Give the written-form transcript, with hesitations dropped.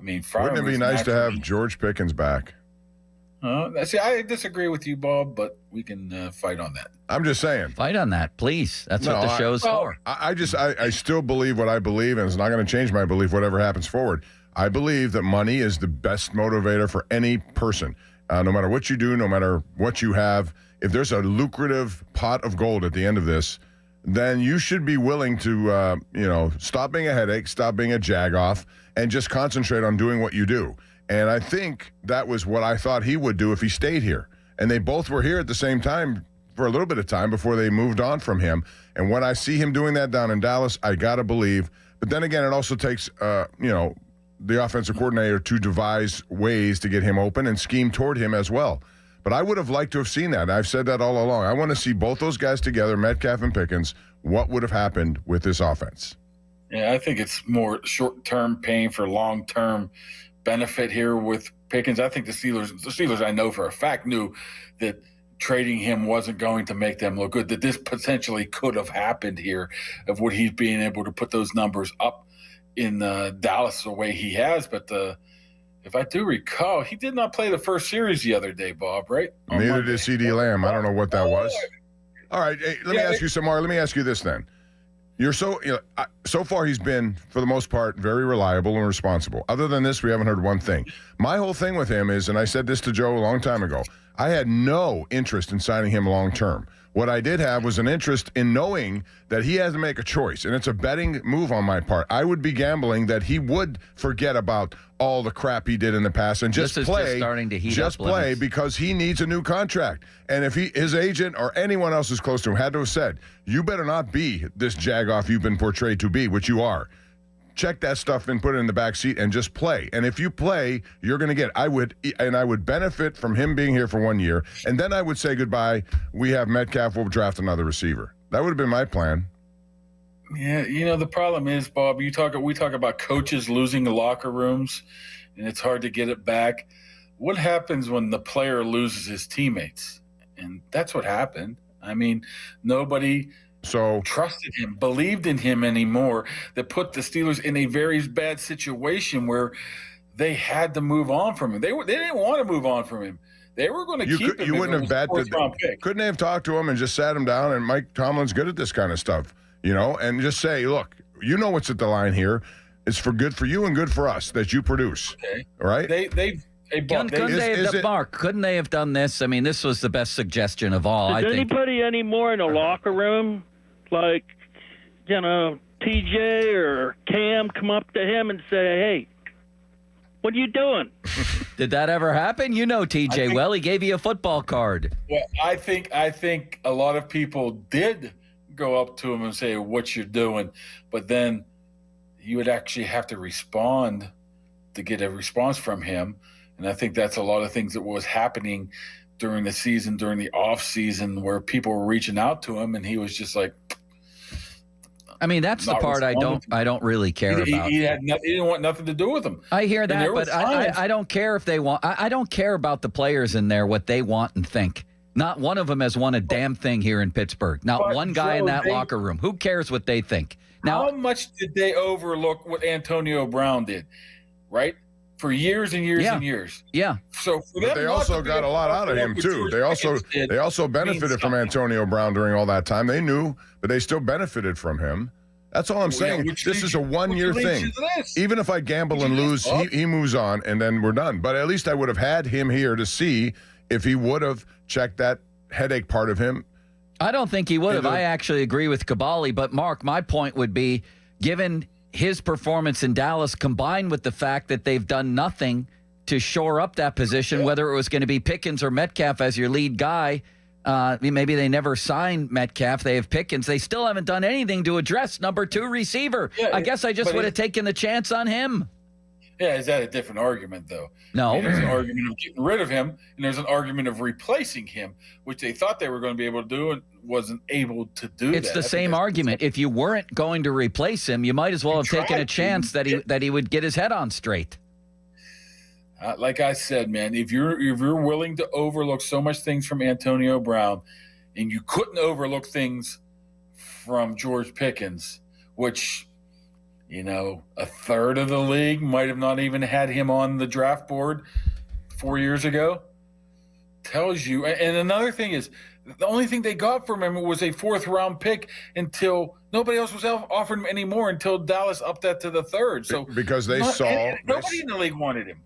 I mean, Wouldn't it be nice to have George Pickens back? See, I disagree with you, Bob, but we can fight on that. I'm just saying. Fight on that, please. That's what the show's for. I still believe what I believe, and it's not going to change my belief whatever happens forward. I believe that money is the best motivator for any person. No matter what you do, no matter what you have, if there's a lucrative pot of gold at the end of this, then you should be willing to, stop being a headache, stop being a jag-off, and just concentrate on doing what you do. And I think that was what I thought he would do if he stayed here. And they both were here at the same time for a little bit of time before they moved on from him. And when I see him doing that down in Dallas, I got to believe. But then again, it also takes, the offensive coordinator to devise ways to get him open and scheme toward him as well. But I would have liked to have seen that. I've said that all along. I want to see both those guys together, Metcalf and Pickens. What would have happened with this offense? Yeah, I think it's more short-term pain for long-term benefit here with Pickens. I think the Steelers, I know for a fact, knew that trading him wasn't going to make them look good, that this potentially could have happened here of what he's being able to put those numbers up in Dallas the way he has. But if I do recall, he did not play the first series the other day, Bob, right? Neither did C.D. Lamb. I don't know what that was. All right, hey, let me ask you some more. Let me ask you this then. So far he's been, for the most part, very reliable and responsible. Other than this, we haven't heard one thing. My whole thing with him is, and I said this to Joe a long time ago, I had no interest in signing him long term. What I did have was an interest in knowing that he has to make a choice, and it's a betting move on my part. I would be gambling that he would forget about all the crap he did in the past and just play. Just starting to heat just up play limits. because he needs a new contract. And if his agent or anyone else is close to him had to have said, you better not be this jagoff you've been portrayed to be, which you are. Check that stuff and put it in the back seat and just play. And if you play, you're going to get. I would benefit from him being here for 1 year, and then I would say goodbye. We have Metcalf. We'll draft another receiver. That would have been my plan. Yeah, the problem is, Bob, we talk about coaches losing the locker rooms, and it's hard to get it back. What happens when the player loses his teammates? And that's what happened. I mean, nobody trusted him, believed in him anymore, that put the Steelers in a very bad situation where they had to move on from him. They didn't want to move on from him. They were going to keep him. You wouldn't have betted. Couldn't they have talked to him and just sat him down? And Mike Tomlin's good at this kind of stuff, and just say, look, what's at the line here. It's for good for you and good for us that you produce. Okay. All right? Couldn't they have done this? I mean, this was the best suggestion of all. Does anybody anymore in the locker room, like, TJ or Cam, come up to him and say, hey, what are you doing? Did that ever happen? TJ well. He gave you a football card. Well, I think a lot of people did go up to him and say, what you're doing. But then you would actually have to respond to get a response from him. And I think that's a lot of things that was happening during the season, during the off season, where people were reaching out to him, and he was just like. I mean, that's the part I don't really care about. He didn't want nothing to do with them. I hear that, but I don't care if they want. I don't care about the players in there, what they want and think. Not one of them has won a damn thing here in Pittsburgh. Not one guy in that locker room. Who cares what they think? Now, how much did they overlook what Antonio Brown did, right? For years and years and years. Yeah. So for but they also got a lot out of him too. They also benefited from Antonio Brown during all that time. They knew, but they still benefited from him. That's all I'm saying. This is a 1 year thing. Even if I gamble and lose, he moves on, and then we're done. But at least I would have had him here to see if he would have checked that headache part of him. I don't think he would have. I actually agree with Kaboly. But, Mark, my point would be, given his performance in Dallas combined with the fact that they've done nothing to shore up that position, whether it was going to be Pickens or Metcalf as your lead guy, maybe they never signed Metcalf. They have Pickens. They still haven't done anything to address number 2 receiver. Yeah, I guess I just would have taken the chance on him. Yeah, is that a different argument, though? No. I mean, there's an argument of getting rid of him, and there's an argument of replacing him, which they thought they were going to be able to do and wasn't able to do. It's the same argument. If you weren't going to replace him, you might as well have taken a chance that he would get his head on straight. Like I said, man, if you're willing to overlook so much things from Antonio Brown, and you couldn't overlook things from George Pickens, which A third of the league might have not even had him on the draft board 4 years ago. Tells you. And another thing is, the only thing they got from him was a 4th-round pick until nobody else was offering him any more until Dallas upped that to the 3rd. So because nobody in the league wanted him.